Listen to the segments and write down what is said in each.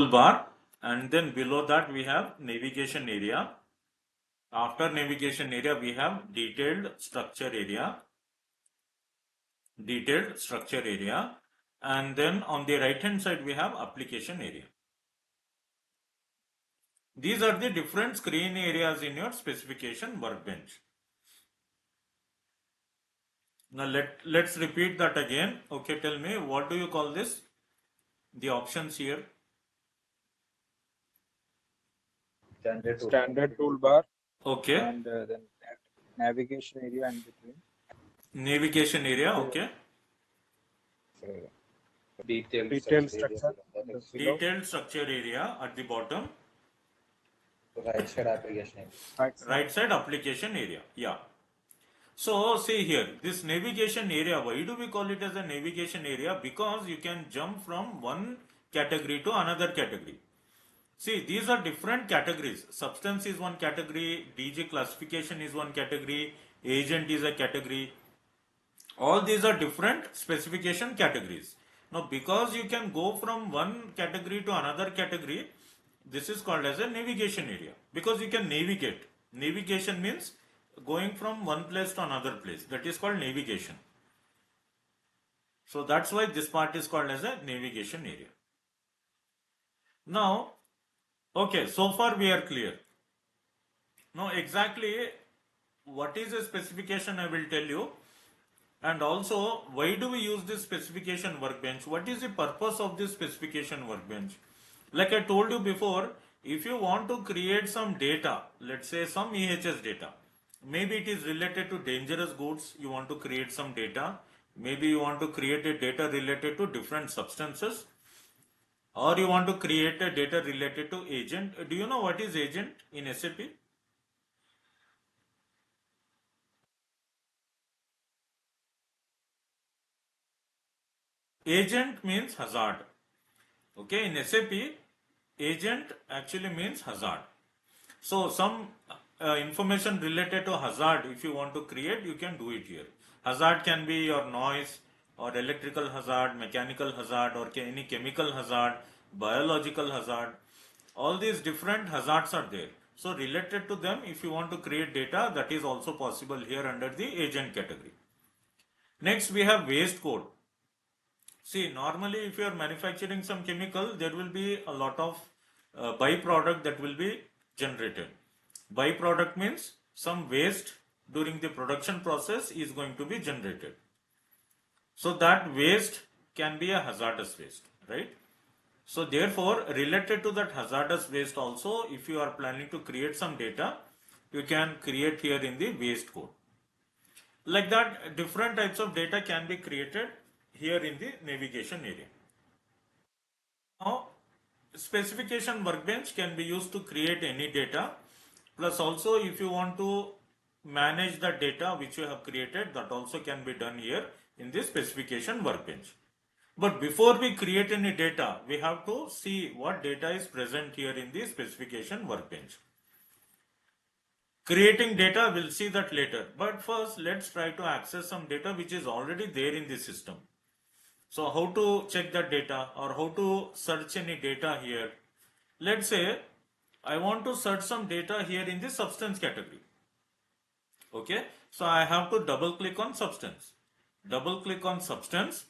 toolbar, and then below that we have navigation area. After navigation area we have detailed structure area, and then on the right hand side we have application area. These are the different screen areas in your specification workbench. Now let's repeat that again. Okay, tell me, what do you call this? The options here. Standard toolbar. Okay. And then navigation area in between. Navigation area, okay. Detailed structure. Detailed structure area at the bottom. Right side application area. Right side application area. Yeah. So see here, this navigation area, why do we call it as a navigation area? Because you can jump from one category to another category. See, these are different categories. Substance is one category, DG classification is one category, agent is a category. All these are different specification categories. Now, because you can go from one category to another category, this is called as a navigation area, because you can navigate. Navigation means going from one place to another place. That is called navigation. So that's why this part is called as a navigation area. Now, okay, so far we are clear. Now exactly what is a specification I will tell you, and also why do we use this specification workbench? What is the purpose of this specification workbench? Like I told you before, if you want to create some data, let's say some EHS data, maybe it is related to dangerous goods, you want to create some data, maybe you want to create a data related to different substances, or you want to create a data related to agent. Do you know what is agent in SAP? Agent means hazard. Okay, in SAP, agent actually means hazard. So some information related to hazard, if you want to create, you can do it here. Hazard can be your noise, or electrical hazard, mechanical hazard, or any chemical hazard, biological hazard. All these different hazards are there. So related to them, if you want to create data, that is also possible here under the agent category. Next, we have waste code. See, normally if you are manufacturing some chemical, there will be a lot of byproduct that will be generated. Byproduct means some waste during the production process is going to be generated. So that waste can be a hazardous waste, right? So therefore, related to that hazardous waste also, if you are planning to create some data, you can create here in the waste code. Like that, different types of data can be created here in the navigation area. Now, specification workbench can be used to create any data. Plus also, if you want to manage the data which you have created, that also can be done here in the specification workbench. But before we create any data, we have to see what data is present here in the specification workbench. Creating data, we'll see that later. But first, let's try to access some data which is already there in the system. So how to check that data, or how to search any data here? Let's say I want to search some data here in the substance category. Okay, so I have to double click on substance. Double click on substance.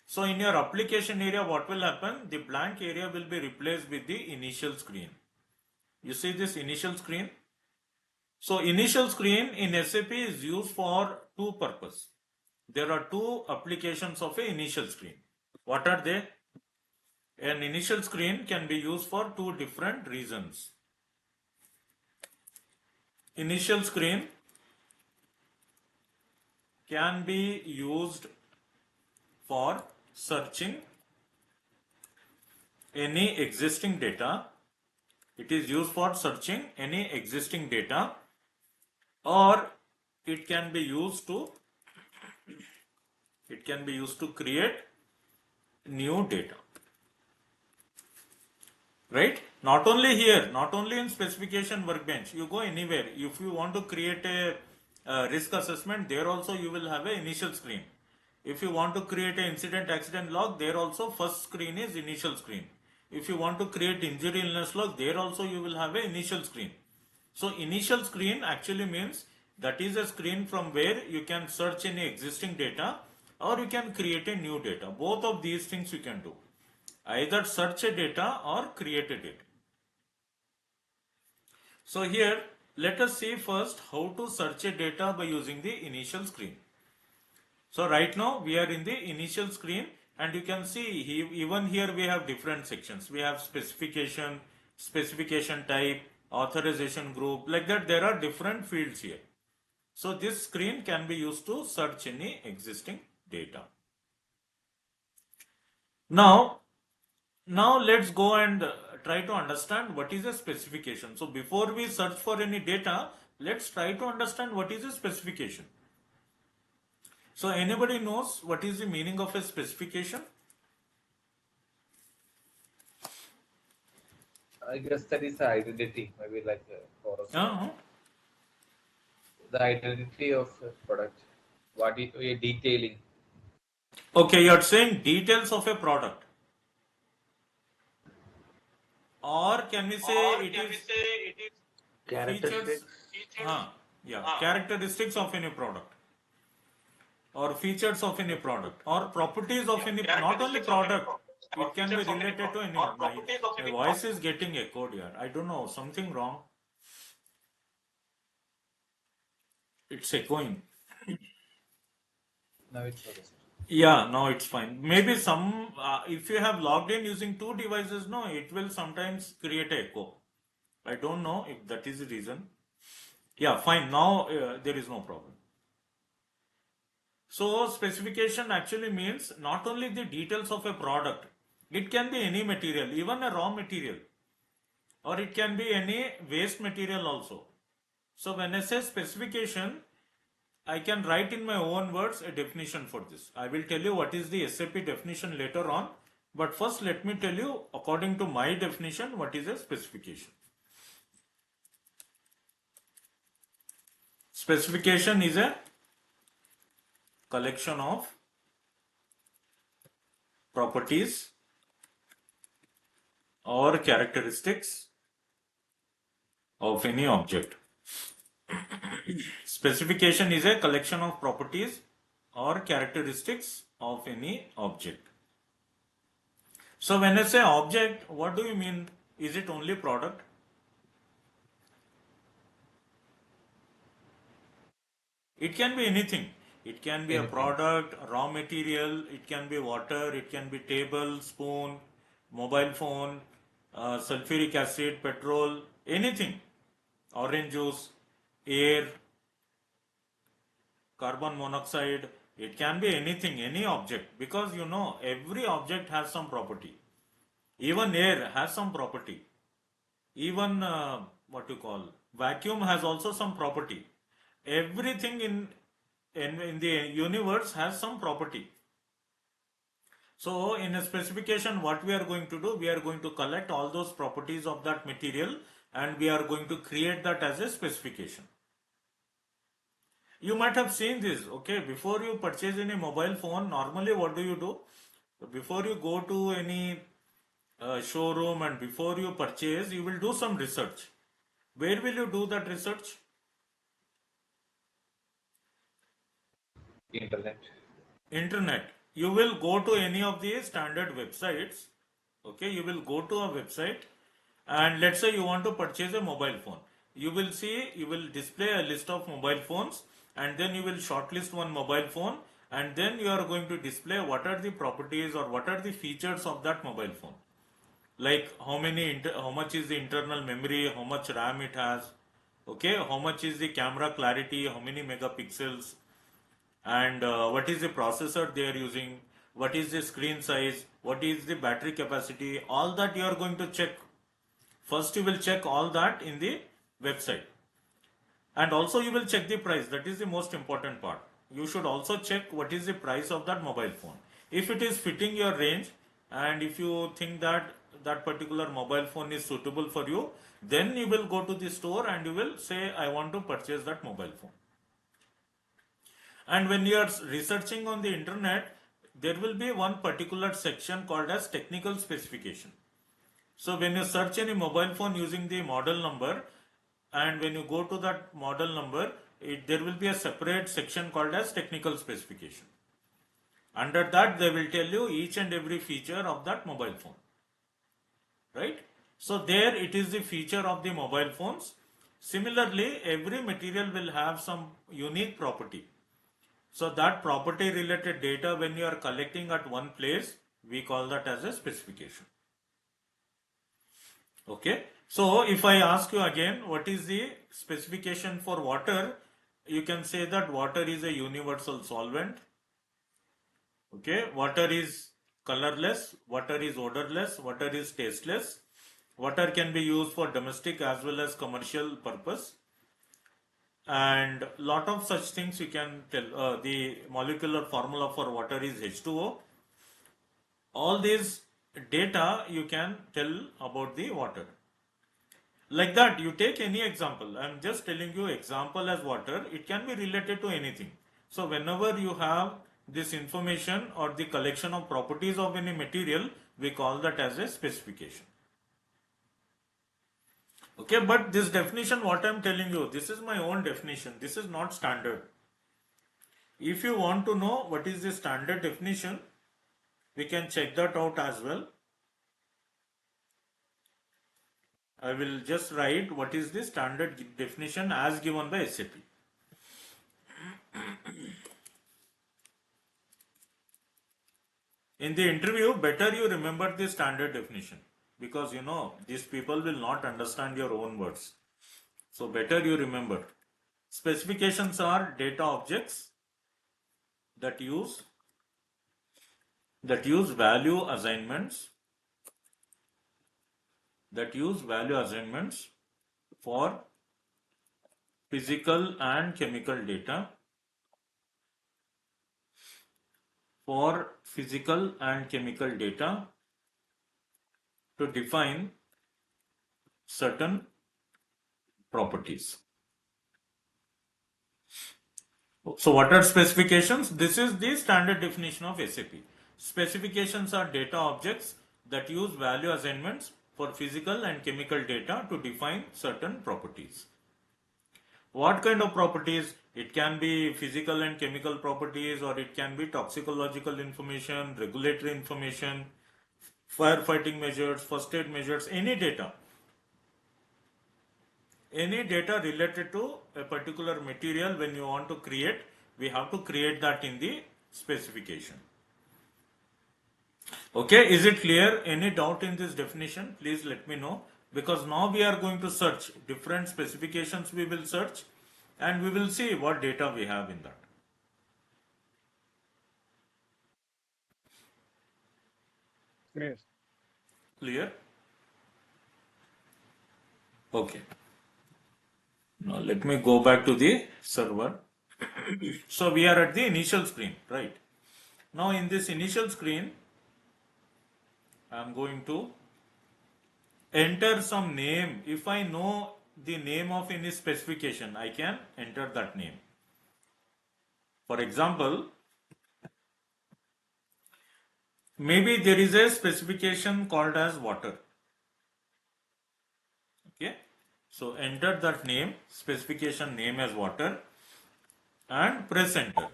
So in your application area, what will happen? The blank area will be replaced with the initial screen. You see this initial screen? So initial screen in SAP is used for two purposes. There are two applications of an initial screen. What are they? An initial screen can be used for two different reasons. Initial screen can be used for searching any existing data. It is used for searching any existing data, or it can be used to create new data. Right? Not only here, not only in specification workbench, you go anywhere. If you want to create a risk assessment, there also you will have an initial screen. If you want to create an incident accident log, there also first screen is initial screen. if you want to create injury illness log, there also you will have an initial screen. So initial screen actually means that is a screen from where you can search any existing data or you can create a new data. Both of these things you can do. Either search a data or create a data. So here, let us see first how to search a data by using the initial screen. So right now we are in the initial screen, and you can see even here we have different sections. We have specification, specification type, authorization group, like that there are different fields here. So this screen can be used to search any existing data. Now let's go and try to understand what is a specification. So before we search for any data, let's try to understand what is a specification. So anybody knows what is the meaning of a specification? I guess that is the identity, maybe like for Uh-huh. the identity of a product. What we are detailing. Okay, you're saying details of a product. Or can we say it is features? Characteristics of any product. Or features of any product. Or properties of any, not only product. It can be related to any. My voice is getting echoed here. I don't know, something wrong. It's echoing. Now it's okay. Yeah, no, it's fine. Maybe some, if you have logged in using two devices, no, it will sometimes create an echo. I don't know if that is the reason. Yeah, fine. Now there is no problem. So specification actually means not only the details of a product, it can be any material, even a raw material, or it can be any waste material also. So when I say specification, I can write in my own words a definition for this. I will tell you what is the SAP definition later on, but first let me tell you according to my definition what is a specification. Specification is a collection of properties or characteristics of any object. Specification is a collection of properties or characteristics of any object. So when I say object, what do you mean? Is it only product? It can be anything. It can be a product, raw material, it can be water, it can be table, spoon, mobile phone, sulfuric acid, petrol, anything. Orange juice, air, carbon monoxide, it can be anything, any object, because you know every object has some property. Even air has some property. Even what you call vacuum has also some property. Everything in the universe has some property. So in a specification, what we are going to do, we are going to collect all those properties of that material and we are going to create that as a specification. You might have seen this, okay? Before you purchase any mobile phone, normally what do you do? Before you go to any showroom and before you purchase, you will do some research. Where will you do that research? Internet. You will go to any of the standard websites. Okay, you will go to a website and let's say you want to purchase a mobile phone. You will see, you will display a list of mobile phones and then you will shortlist one mobile phone and then you are going to display what are the properties or what are the features of that mobile phone. Like how much is the internal memory, how much RAM it has, okay, how much is the camera clarity, how many megapixels, and what is the processor they are using, what is the screen size, what is the battery capacity, all that you are going to check. First you will check all that in the website and also you will check the price. That is the most important part. You should also check what is the price of that mobile phone. If it is fitting your range and if you think that that particular mobile phone is suitable for you, then you will go to the store and you will say I want to purchase that mobile phone. And when you are researching on the internet, there will be one particular section called as technical specification. So when you search any mobile phone using the model number, and when you go to that model number, there will be a separate section called as technical specification. Under that, they will tell you each and every feature of that mobile phone, right? So there it is the feature of the mobile phones. Similarly, every material will have some unique property. So that property related data, when you are collecting at one place, we call that as a specification. Okay. So if I ask you again, what is the specification for water? You can say that water is a universal solvent. Okay. Water is colorless, water is odorless, water is tasteless. Water can be used for domestic as well as commercial purpose. And lot of such things you can tell. The molecular formula for water is H2O. All these data you can tell about the water. Like that, you take any example. I'm just telling you example as water. It can be related to anything. So whenever you have this information or the collection of properties of any material, we call that as a specification. Okay, but this definition, what I'm telling you, this is my own definition. This is not standard. If you want to know what is the standard definition, we can check that out as well. I will just write what is the standard definition as given by SAP. In the interview, better you remember the standard definition, because you know these people will not understand your own words. So better you remember. Specifications are data objects that use value assignments for physical and chemical data to define certain properties. So what are specifications? This is the standard definition of SAP. Specifications are data objects that use value assignments for physical and chemical data to define certain properties. What kind of properties? It can be physical and chemical properties, or it can be toxicological information, regulatory information, firefighting measures, first aid measures, any data related to a particular material. When you want to create, we have to create that in the specification. Okay, is it clear? Any doubt in this definition? Please let me know, because now we are going to search different specifications. We will search and we will see what data we have in that. Great. Clear? Okay. Now let me go back to the server. So we are at the initial screen, right? Now in this initial screen, I am going to enter some name. If I know the name of any specification, I can enter that name. For example, maybe there is a specification called as water. Okay. So enter that name, specification name as water, and press enter.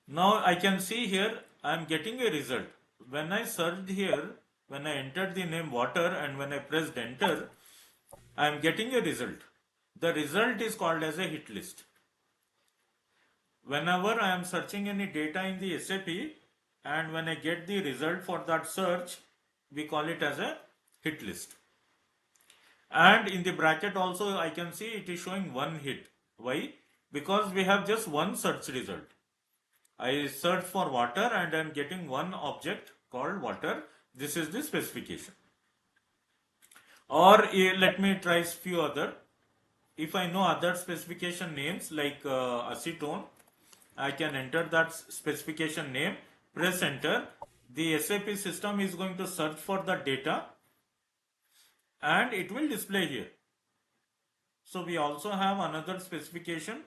Now I can see here I am getting a result. When I searched here, when I entered the name water and when I pressed enter, I am getting a result. The result is called as a hit list. Whenever I am searching any data in the SAP and when I get the result for that search, we call it as a hit list. And in the bracket also I can see it is showing one hit. Why? Because we have just one search result. I search for water and I am getting one object called water. This is the specification. Or let me try few other. If I know other specification names like acetone, I can enter that specification name, press enter. The SAP system is going to search for the data and it will display here. So we also have another specification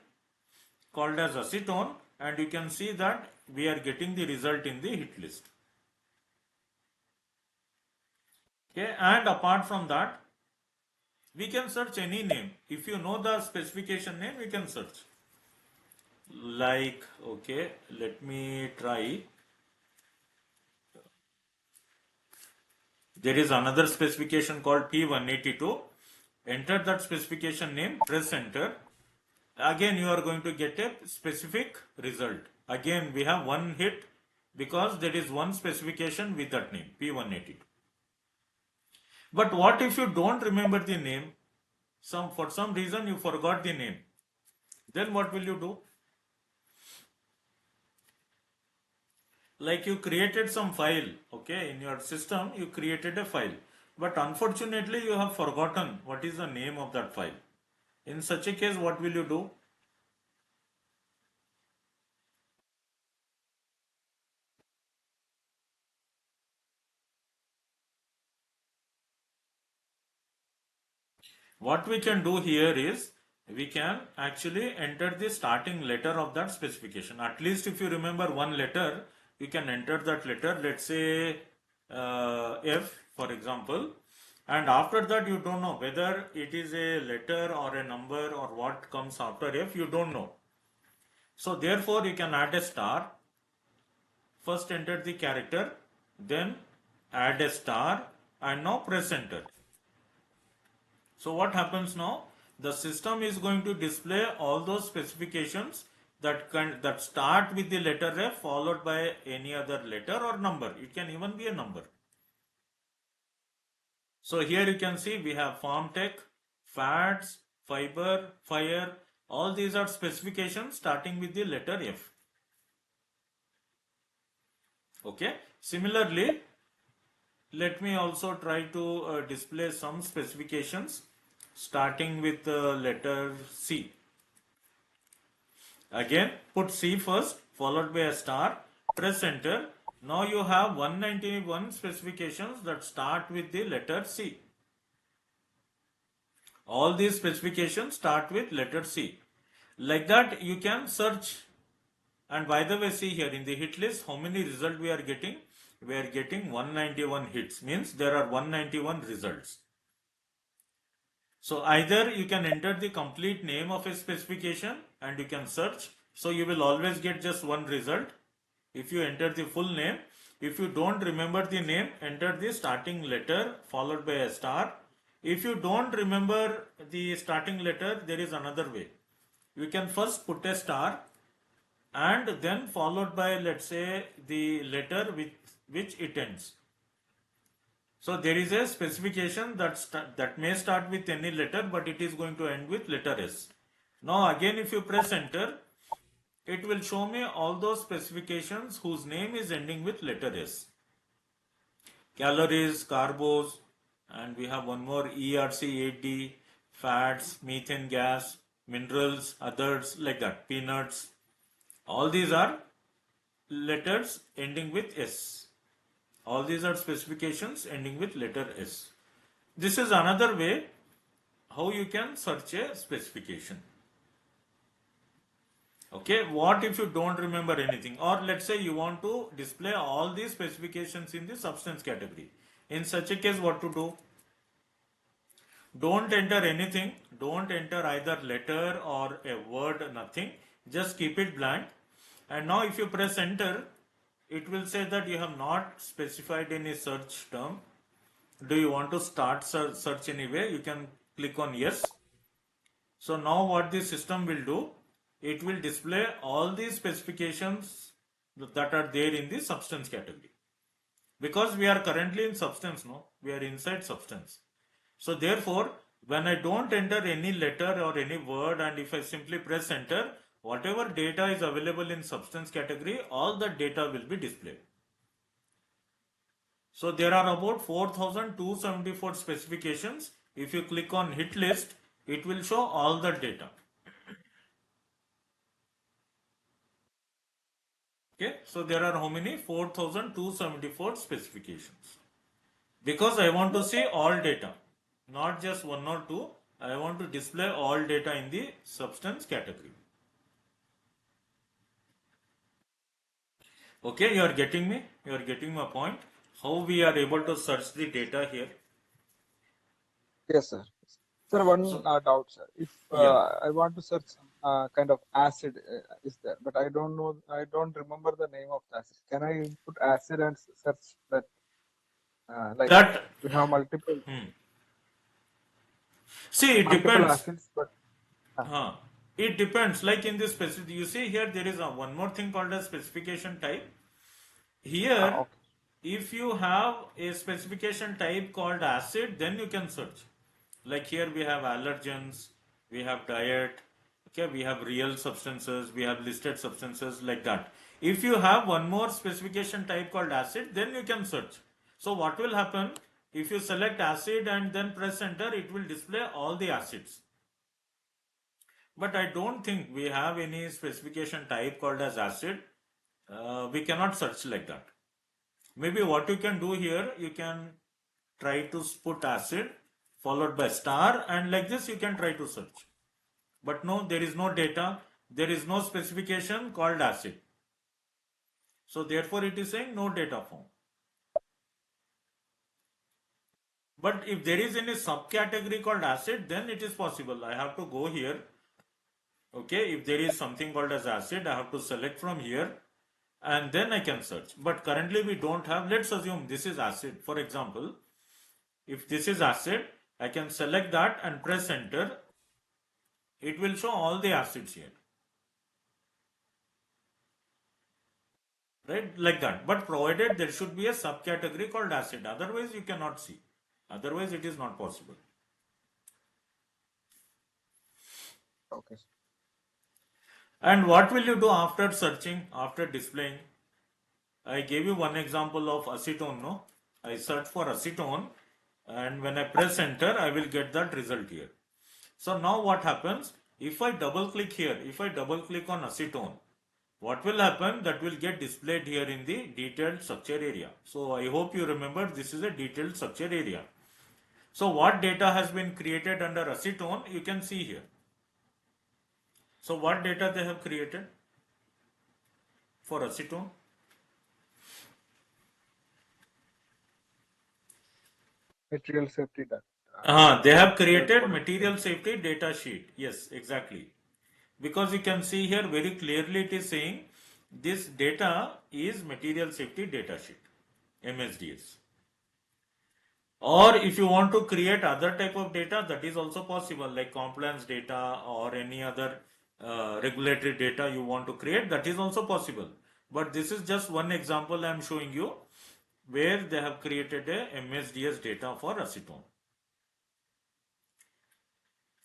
called as acetone, and you can see that we are getting the result in the hit list. Okay, and apart from that, we can search any name. If you know the specification name, we can search. Like, okay, let me try. There is another specification called P182. Enter that specification name, press enter. Again, you are going to get a specific result. Again, we have one hit because there is one specification with that name, P182. But what if you don't remember the name? For some reason you forgot the name. Then what will you do? Like you created some file, okay, in your system you created a file, but unfortunately you have forgotten what is the name of that file. In such a case, what will you do? What we can do here is we can actually enter the starting letter of that specification. At least if you remember one letter, you can enter that letter, let's say F for example, and after that you don't know whether it is a letter or a number or what comes after F, you don't know. So therefore you can add a star, first enter the character, then add a star, and now press enter. So what happens now? The system is going to display all those specifications that start with the letter F followed by any other letter or number. It can even be a number. So here you can see we have farm tech, fats, fiber, fire. All these are specifications starting with the letter F. Okay. Similarly, let me also try to display some specifications starting with the letter C. Again, put C first, followed by a star, press enter. Now you have 191 specifications that start with the letter C. All these specifications start with letter C. Like that, you can search. And by the way, see here in the hit list, how many results we are getting? We are getting 191 hits, means there are 191 results. So either you can enter the complete name of a specification and you can search. So you will always get just one result if you enter the full name. If you don't remember the name, enter the starting letter followed by a star. If you don't remember the starting letter, there is another way. You can first put a star and then followed by, let's say, the letter with which it ends. So there is a specification that may start with any letter, but it is going to end with letter S. Now again, if you press enter, it will show me all those specifications whose name is ending with letter S. Calories, carbos, and we have one more ERC8D, fats, methane gas, minerals, others like that, peanuts. All these are letters ending with S. All these are specifications ending with letter S. This is another way how you can search a specification. Okay, what if you don't remember anything? Or let's say you want to display all these specifications in the substance category. In such a case, what to do? Don't enter anything. Don't enter either letter or a word, nothing. Just keep it blank. And now if you press enter, it will say that you have not specified any search term. Do you want to start search anyway? You can click on yes. So now what the system will do, it will display all these specifications that are there in the substance category. Because we are currently in substance, no? We are inside substance. So therefore, when I don't enter any letter or any word and if I simply press enter, whatever data is available in substance category, all the data will be displayed. So there are about 4274 specifications. If you click on hit list, it will show all the data. Okay, so there are how many? 4274 specifications. Because I want to see all data, not just one or two. I want to display all data in the substance category. Okay, you are getting me? You are getting my point? How we are able to search the data here? Yes, sir. Sir, one So, doubt, sir. If yeah, I want to search some kind of acid is there, but I don't know, I don't remember the name of the acid. Can I input acid and search that? Like that, we have see, it multiple depends. acids, but Huh. It depends. Like in this specific, you see here, there is a one more thing called a specification type. Here, okay. if you have a specification type called acid, then you can search. Like here we have allergens, we have diet, okay, we have real substances, we have listed substances, like that. If you have one more specification type called acid, then you can search. So what will happen? If you select acid and then press enter, it will display all the acids. But I don't think we have any specification type called as acid. We cannot search like that. Maybe what you can do here, you can try to put acid followed by star, and like this you can try to search. But no, there is no data, there is no specification called acid. So therefore it is saying no data found. But if there is any subcategory called acid, then it is possible. I have to go here. Okay, if there is something called as acid, I have to select from here and then I can search. But currently we don't have. Let's assume this is acid. For example, if this is acid, I can select that and press enter. It will show all the acids here. Right, like that. But provided there should be a subcategory called acid. Otherwise you cannot see. Otherwise it is not possible. Okay. And what will you do after searching, after displaying? I gave you one example of acetone, no? I search for acetone and when I press enter, I will get that result here. So now what happens? If I double click here, if I double click on acetone, what will happen? That will get displayed here in the detailed structure area. So I hope you remember this is a detailed structure area. So what data has been created under acetone, you can see here. So what data they have created for acetone? Material safety data. They have Material created product material safety. safety data sheet. Yes, exactly. Because you can see here very clearly it is saying this data is material safety data sheet, MSDS. Or if you want to create other type of data, that is also possible, like compliance data or any other regulatory data you want to create, that is also possible. But this is just one example I am showing you where they have created a MSDS data for acetone.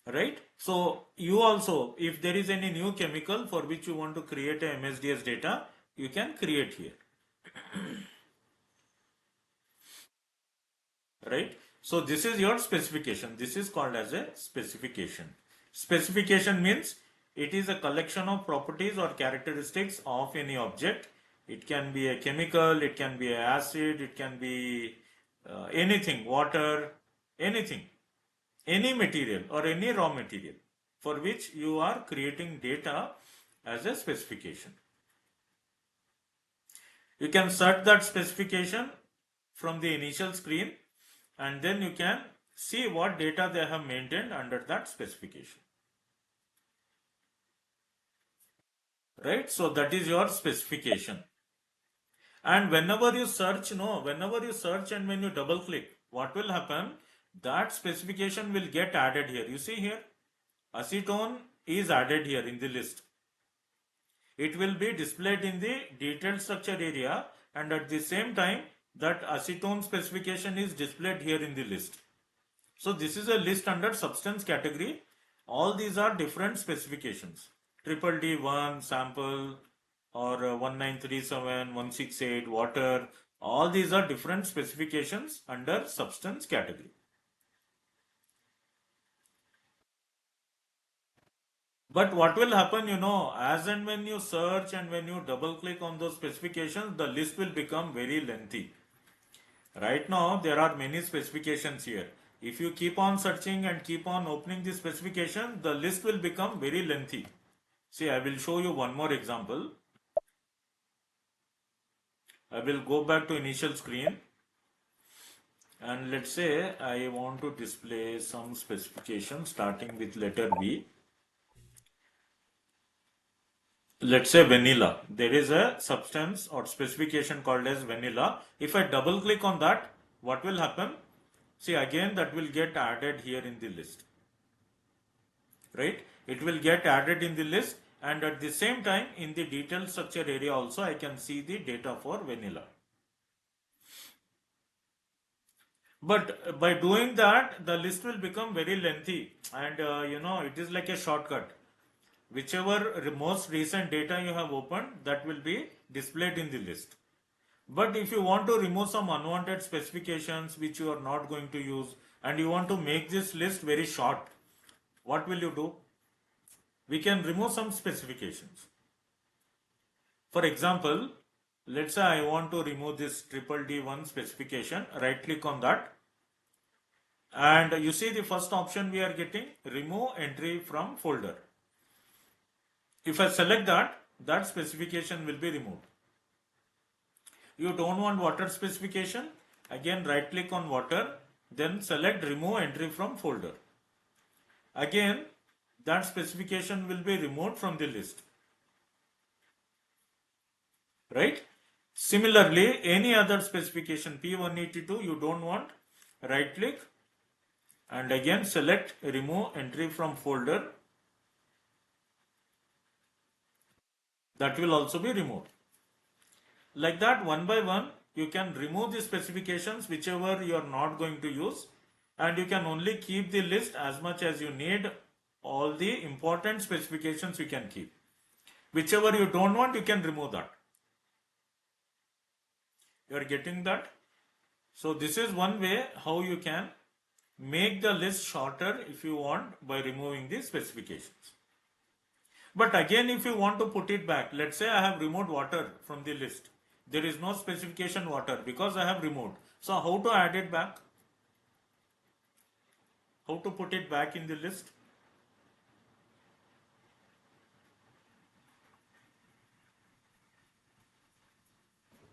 Right? So you also, if there is any new chemical for which you want to create a MSDS data, you can create here. Right? So this is your specification. This is called as a specification. Specification means it is a collection of properties or characteristics of any object. It can be a chemical, it can be an acid, it can be anything, water, anything, any material or any raw material for which you are creating data as a specification. You can search that specification from the initial screen and then you can see what data they have maintained under that specification. Right? So that is your specification. And whenever you search, whenever you search and when you double click, what will happen? That specification will get added here. You see here, acetone is added here in the list. It will be displayed in the detailed structure area and at the same time that acetone specification is displayed here in the list. So this is a list under substance category. All these are different specifications. Triple D1 sample or 1937, 168 water. All these are different specifications under substance category. But what will happen, as and when you search and when you double click on those specifications, the list will become very lengthy. Right now, there are many specifications here. If you keep on searching and keep on opening the specification, the list will become very lengthy. See, I will show you one more example. I will go back to initial screen and let's say I want to display some specification starting with letter V. Let's say vanilla. There is a substance or specification called as vanilla. If I double click on that, what will happen? See, again that will get added here in the list, right? It will get added in the list, and at the same time in the detailed structure area also I can see the data for vanilla. But by doing that, the list will become very lengthy, and it is like a shortcut. Whichever most recent data you have opened, that will be displayed in the list. But if you want to remove some unwanted specifications which you are not going to use, and you want to make this list very short, what will you do? We can remove some specifications. For example, let's say I want to remove this triple D1 specification. Right click on that, and you see the first option we are getting, remove entry from folder. If I select that, that specification will be removed. You don't want water specification, again right click on water, then select remove entry from folder. Again that specification will be removed from the list, right? Similarly, any other specification P182 you don't want, right click and again select remove entry from folder. That will also be removed. Like that, one by one you can remove the specifications whichever you are not going to use, and you can only keep the list as much as you need. All the important specifications you can keep. Whichever you don't want, you can remove that. You are getting that? So this is one way how you can make the list shorter if you want, by removing the specifications. But again, if you want to put it back, let's say I have removed water from the list. There is no specification water because I have removed. So how to add it back? How to put it back in the list?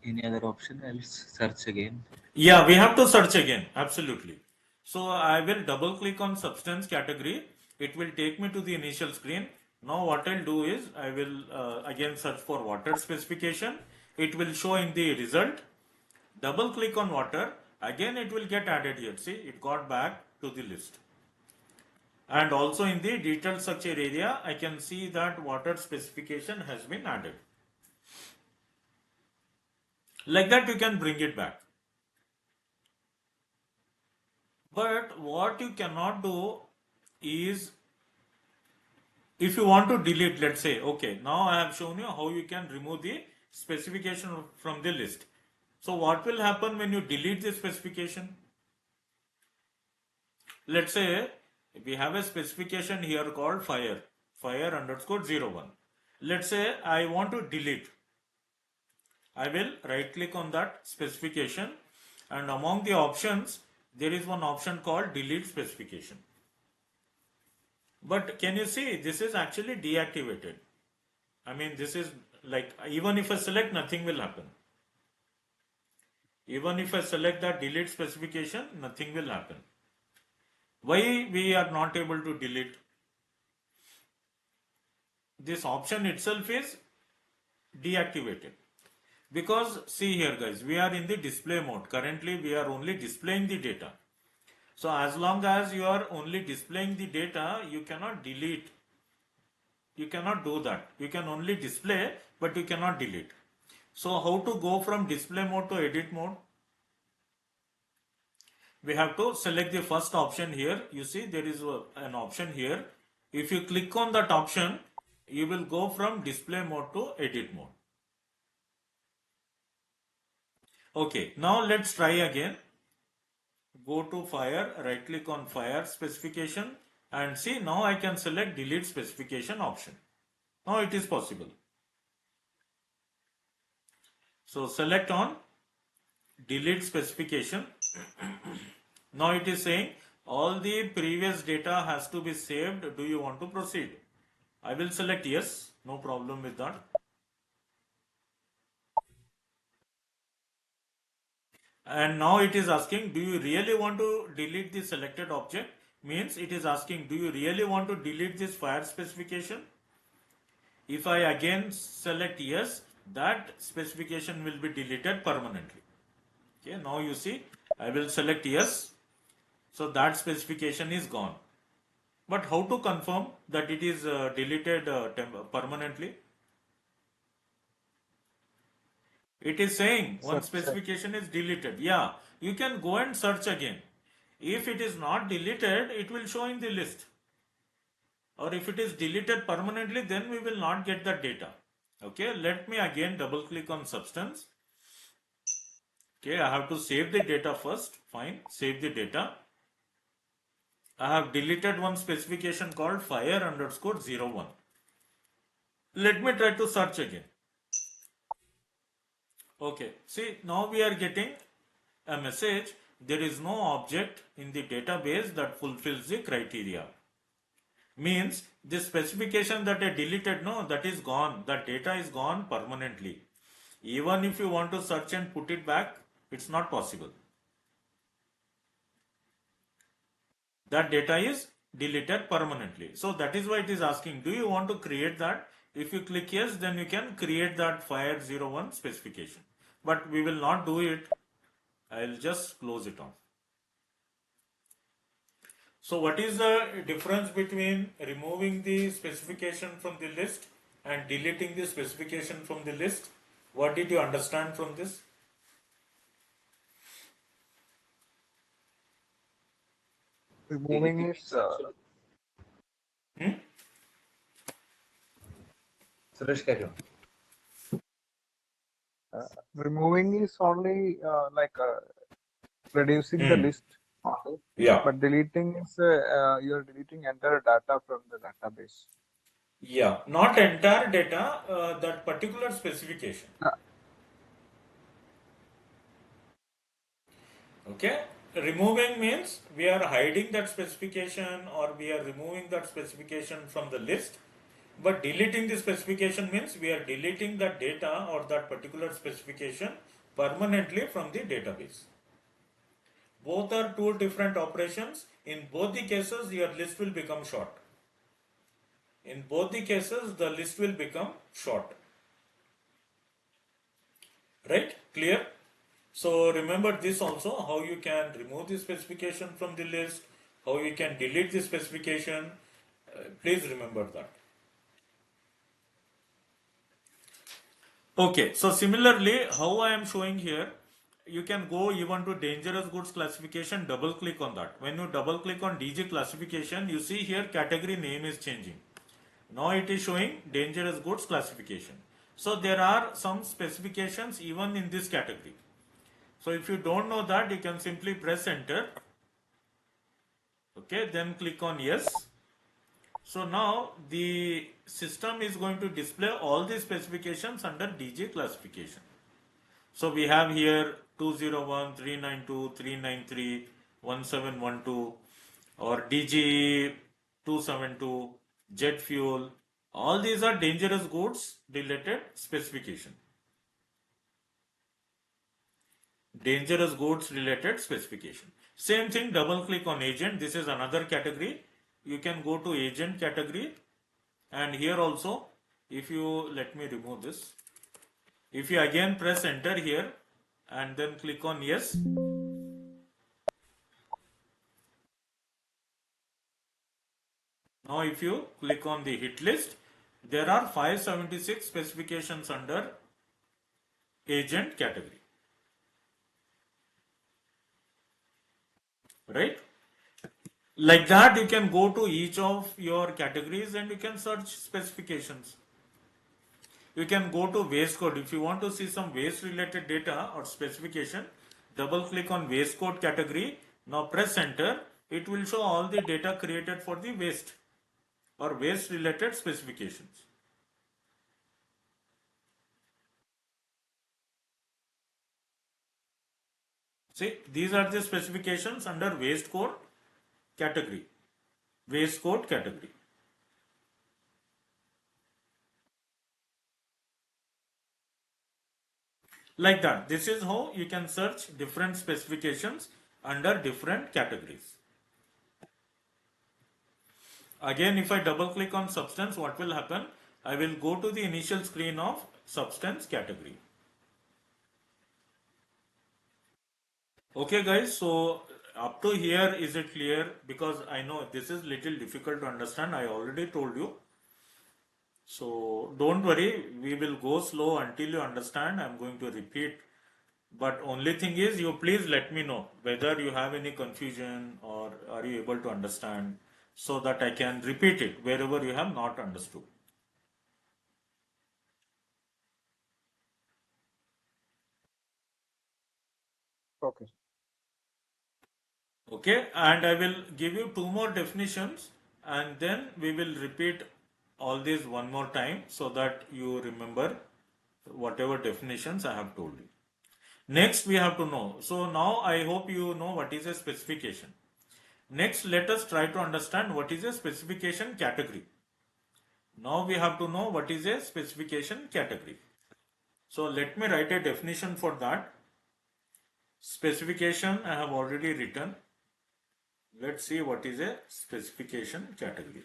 Any other option? I'll search again. Yeah, we have to search again. Absolutely. So I will double click on substance category. It will take me to the initial screen. Now what I'll do is I will again search for water specification. It will show in the result. Double click on water. Again it will get added here. See, it got back to the list. And also in the detailed structure area, I can see that water specification has been added. Like that you can bring it back. But what you cannot do is, if you want to delete, let's say, okay, now I have shown you how you can remove the specification from the list. So what will happen when you delete the specification? Let's say we have a specification here called fire underscore 01. Let's say I want to delete. I will right click on that specification, and among the options there is one option called delete specification. But can you see, this is actually deactivated. I mean, this is like, even if I select, nothing will happen. Even if I select that delete specification, nothing will happen. Why we are not able to delete? This option itself is deactivated. Because see here guys, we are in the display mode. Currently we are only displaying the data. So as long as you are only displaying the data, you cannot delete. You cannot do that. You can only display, but you cannot delete. So how to go from display mode to edit mode? We have to select the first option here. You see there is an option here. If you click on that option, you will go from display mode to edit mode. Okay, now let's try again. Go to fire, right click on fire specification, and see, now I can select delete specification option. Now it is possible. So select on delete specification. Now it is saying all the previous data has to be saved. Do you want to proceed? I will select yes, no problem with that. And now it is asking, do you really want to delete the selected object? Means it is asking, do you really want to delete this fire specification? If I again select yes, that specification will be deleted permanently. Okay, now you see, I will select yes, so that specification is gone. But how to confirm that it is deleted permanently? It is saying one Search. specification is deleted. Yeah, you can go and search again. If it is not deleted, it will show in the list. Or if it is deleted permanently, then we will not get the data. Okay, let me again double click on substance. Okay, I have to save the data first. Fine, save the data. I have deleted one specification called fire_01. Let me try to search again. Okay, see, now we are getting a message. There is no object in the database that fulfills the criteria. Means the specification that I deleted, no, that is gone. That data is gone permanently. Even if you want to search and put it back, it's not possible. That data is deleted permanently. So that is why it is asking, do you want to create that? If you click yes, then you can create that fire01 specification. But we will not do it. I'll just close it off. So what is the difference between removing the specification from the list and deleting the specification from the list? What did you understand from this? Removing is Suresh, carry on. removing is only reducing the list. Yeah. But deleting is you are deleting entire data from the database. Yeah, not entire data, that particular specification. Okay, removing means we are hiding that specification or we are removing that specification from the list. But deleting the specification means we are deleting that data or that particular specification permanently from the database. Both are two different operations. In both the cases, your list will become short. In both the cases, the list will become short. Right? Clear? So remember this also, how you can remove the specification from the list, how you can delete the specification. Please remember that. Okay, so similarly, how I am showing here, you can go even to dangerous goods classification, double click on that. When you double click on DG classification, you see here category name is changing. Now it is showing dangerous goods classification. So there are some specifications even in this category. So if you don't know that, you can simply press enter. Okay, then click on yes. So now the system is going to display all the specifications under DG classification. So we have here 201, 392, 393, 1712 or DG 272, jet fuel. All these are dangerous goods related specification. Dangerous goods related specification. Same thing, double click on agent. This is another category. You can go to agent category, and here also, if you let me remove this, if you again press enter here and then click on yes, now if you click on the hit list, there are 576 specifications under agent category. Right? Like that, you can go to each of your categories and you can search specifications. You can go to waste code. If you want to see some waste related data or specification, double click on waste code category. Now press enter. It will show all the data created for the waste or waste related specifications. See, these are the specifications under waste code category. Waste code category. Like that. This is how you can search different specifications under different categories. Again, if I double click on substance, what will happen? I will go to the initial screen of substance category. Okay guys, so up to here is it clear? Because I know this is little difficult to understand. I already told you. So don't worry, we will go slow until you understand. I'm going to repeat. But only thing is, you please let me know whether you have any confusion or are you able to understand, so that I can repeat it wherever you have not understood. Okay. Okay, and I will give you two more definitions and then we will repeat all these one more time so that you remember whatever definitions I have told you. Next, we have to know. So now I hope you know what is a specification. Next, let us try to understand what is a specification category. Now we have to know what is a specification category. So let me write a definition for that. Specification I have already written. Let's see what is a specification category.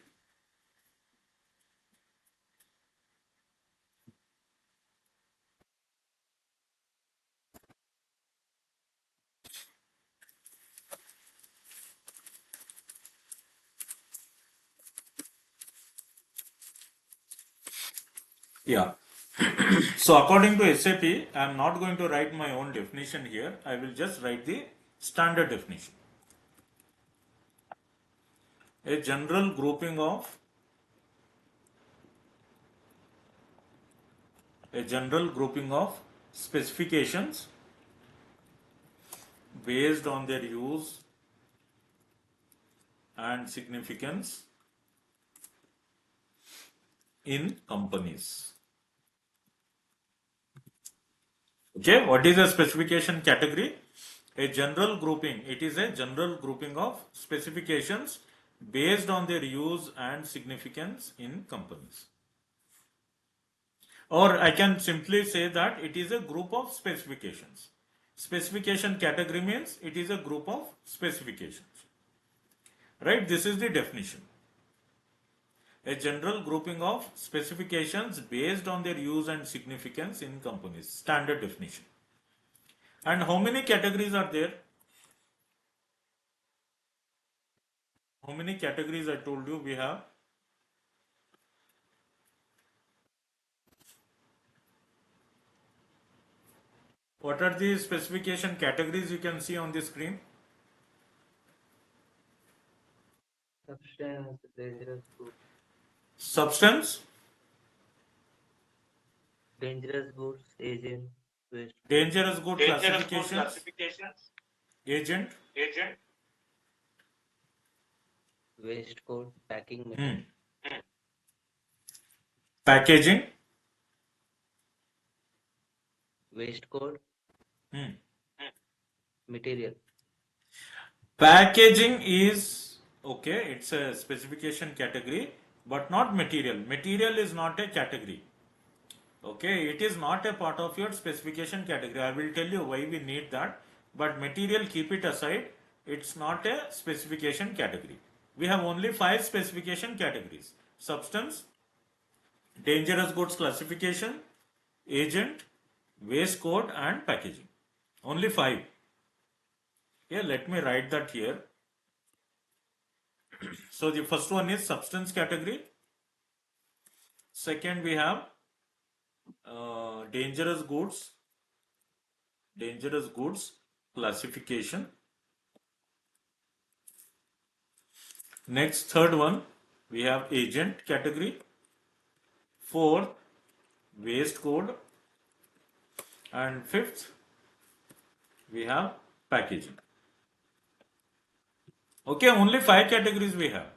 Yeah. So according to SAP, I am not going to write my own definition here. I will just write the standard definition. A general grouping of specifications based on their use and significance in companies. Okay, what is a specification category? A general grouping. It is a general grouping of specifications based on their use and significance in companies. Or I can simply say that it is a group of specifications. Specification category means it is a group of specifications. Right? This is the definition. A general grouping of specifications based on their use and significance in companies. Standard definition. And how many categories are there? How many categories I told you we have? What are the specification categories you can see on the screen? Substance, dangerous goods, Substance, agent, waste, dangerous good classifications, agent, waste code, packing hmm, material, packaging, waste code, hmm. material, Packaging is okay, it's a specification category, but not material. Material is not a category. Okay, it is not a part of your specification category. I will tell you why we need that, but material, keep it aside. It's not a specification category. We have only 5 specification categories: substance, dangerous goods classification, agent, waste code, and packaging. Only 5. Yeah, let me write that here. So the first one is substance category. Second, we have dangerous goods classification. Next, third one, we have agent category. Fourth, waste code. And fifth, we have packaging. Okay, only 5 categories we have.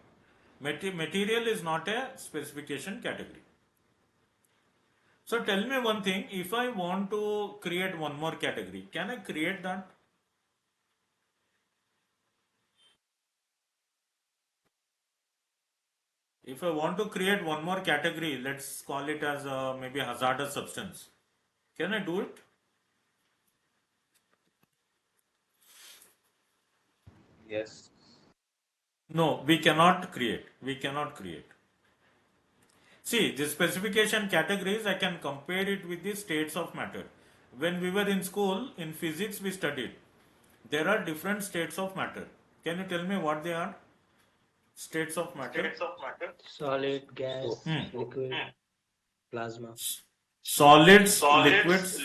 Material is not a specification category. So tell me one thing, if I want to create one more category, can I create that? If I want to create one more category, let's call it as maybe hazardous substance. Can I do it? Yes. No, we cannot create. We cannot create. See, the specification categories, I can compare it with the states of matter. When we were in school, in physics, we studied. There are different states of matter. Can you tell me what they are? States of matter. Solid, gas, Hmm. liquid, plasma, Solids, liquids,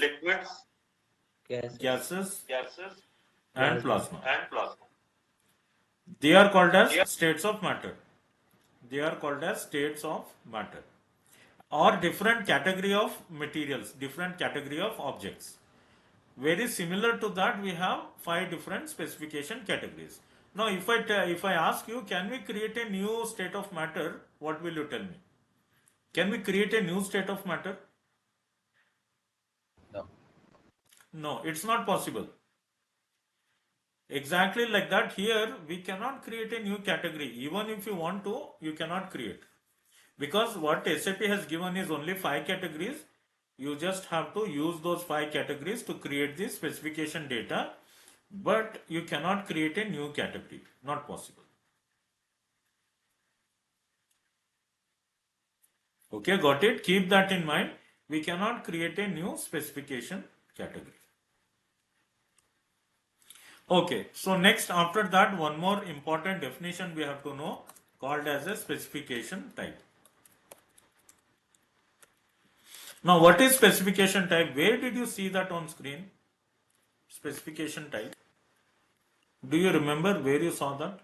gases, gases, and plasma. plasma. They are called as states of matter. They are called as states of matter. Or different category of materials, different category of objects. Very similar to that, we have 5 different specification categories. Now, if I ask you, can we create a new state of matter? What will you tell me? Can we create a new state of matter? No. No, it's not possible. Exactly like that, here we cannot create a new category. Even if you want to, you cannot create. Because what SAP has given is only 5 categories. You just have to use those 5 categories to create the specification data. But you cannot create a new category. Not possible. Okay, got it? Keep that in mind. We cannot create a new specification category. Okay, so next after that, one more important definition we have to know, called as a specification type. Now, what is specification type? Where did you see that on screen? Specification type. Do you remember where you saw that?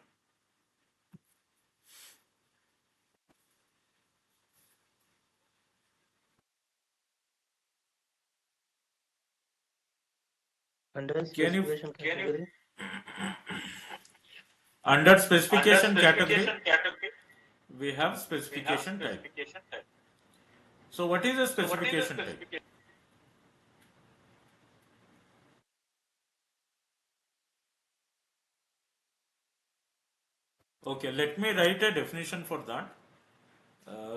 Under specification category, Under specification category, we have specification type. So, what is a specification type? Okay, let me write a definition for that.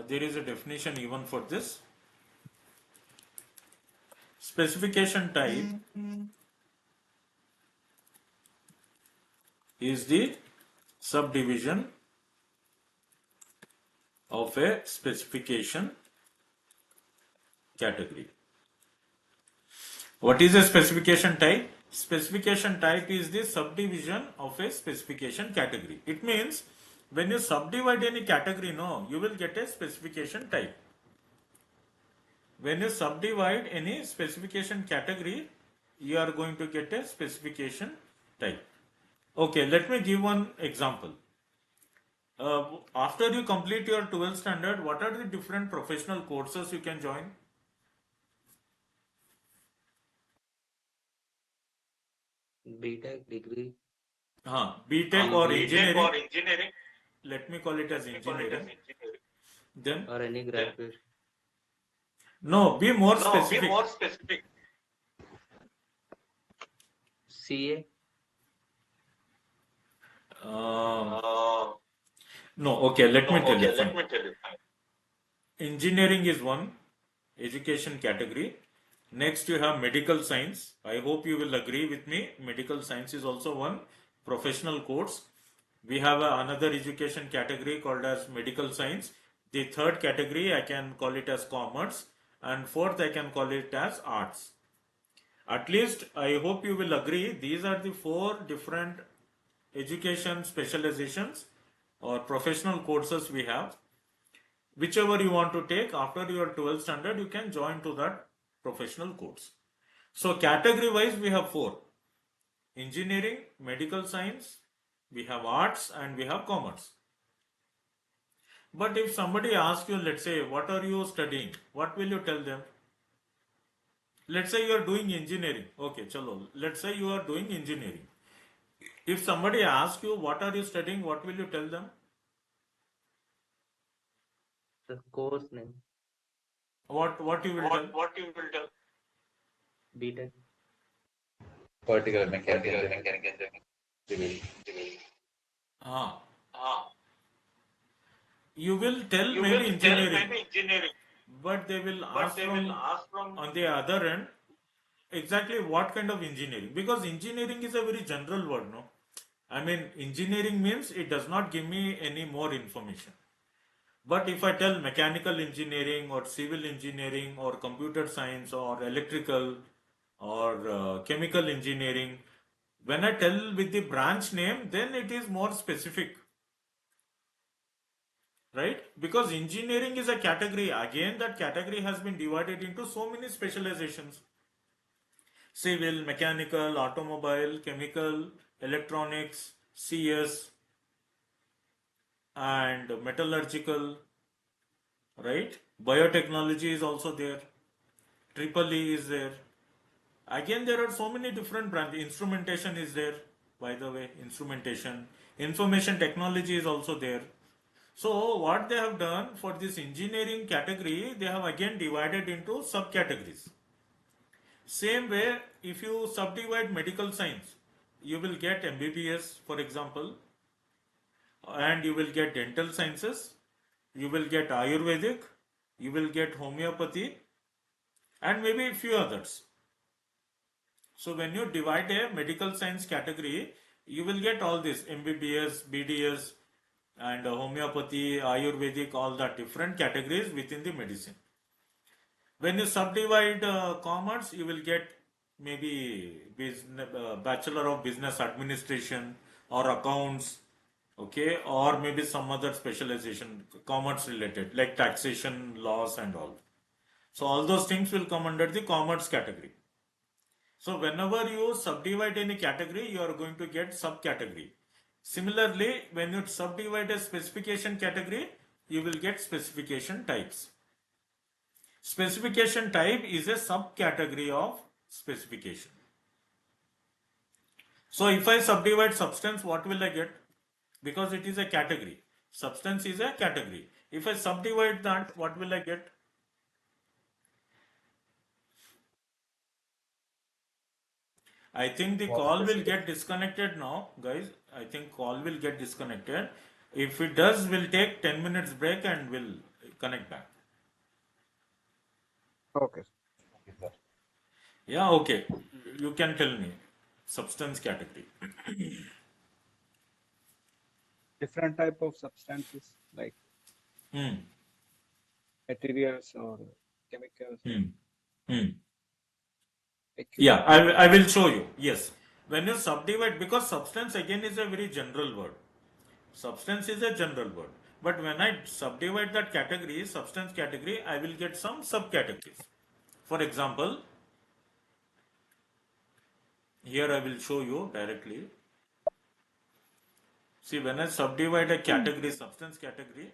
There is a definition even for this. Specification type is the subdivision of a specification category. What is a specification type? Specification type is the subdivision of a specification category. It means when you subdivide any category, no, you will get a specification type. When you subdivide any specification category, you are going to get a specification type. Okay, let me give one example. After you complete your 12th standard, what are the different professional courses you can join? BTech degree, BTech or engineering. Let me call it as engineering. Then, or any graduation. no, be more specific. CA, No, okay, let me tell you. Fine. Engineering is one education category. Next, you have medical science. I hope you will agree with me. Medical science is also one professional course. We have another education category called as medical science. The third category, I can call it as commerce. And fourth, I can call it as arts. At least, I hope you will agree. These are the 4 different education specializations or professional courses we have. Whichever you want to take after your 12th standard, you can join to that professional course. So category wise, we have 4: engineering, medical science, we have arts, and we have commerce. But if somebody asks you, let's say, what are you studying? What will you tell them? Let's say you are doing engineering. Okay, chalo. Let's say you are doing engineering. If somebody asks you, what are you studying? What will you tell them? the course name, What you will tell? BTech. Particular mechanical engineering. Civil. You will tell maybe engineering, but they will ask from on the other end exactly what kind of engineering, because engineering is a very general word, no? I mean, engineering means it does not give me any more information. But if I tell mechanical engineering or civil engineering or computer science or electrical or chemical engineering, when I tell with the branch name, then it is more specific, right? Because engineering is a category. Again, that category has been divided into so many specializations: civil, mechanical, automobile, chemical, electronics, CS, and metallurgical, right? Biotechnology is also there. Triple E is there. Again, there are so many different branches. Instrumentation is there, by the way, instrumentation. Information technology is also there. So, what they have done for this engineering category, they have again divided into subcategories. Same way, if you subdivide medical science, you will get MBBS, for example, and you will get dental sciences, you will get Ayurvedic, you will get homeopathy, and maybe a few others. So when you divide a medical science category, you will get all this MBBS, BDS, and homeopathy, Ayurvedic, all the different categories within the medicine. When you subdivide commerce, you will get maybe Bachelor of Business Administration or accounts, okay, or maybe some other specialization, commerce related, like taxation, laws, and all. So all those things will come under the commerce category. So whenever you subdivide any category, you are going to get subcategory. Similarly, when you subdivide a specification category, you will get specification types. Specification type is a subcategory of specification. So if I subdivide substance, what will I get? Because it is a category. Substance is a category. If I subdivide that, what will I get? I think the call will get disconnected now, guys. I think call will get disconnected. If it does, we'll take 10 minutes break and we'll connect back. Okay. Yeah, okay. You can tell me. Substance category. Different type of substances like Hmm. materials or chemicals or Hmm. Hmm. equipment. Yeah, I will show you. Yes. When you subdivide, because substance again is a very general word. Substance is a general word. But when I subdivide that category, substance category, I will get some subcategories. For example, here I will show you directly. See, when I subdivide a category, substance category,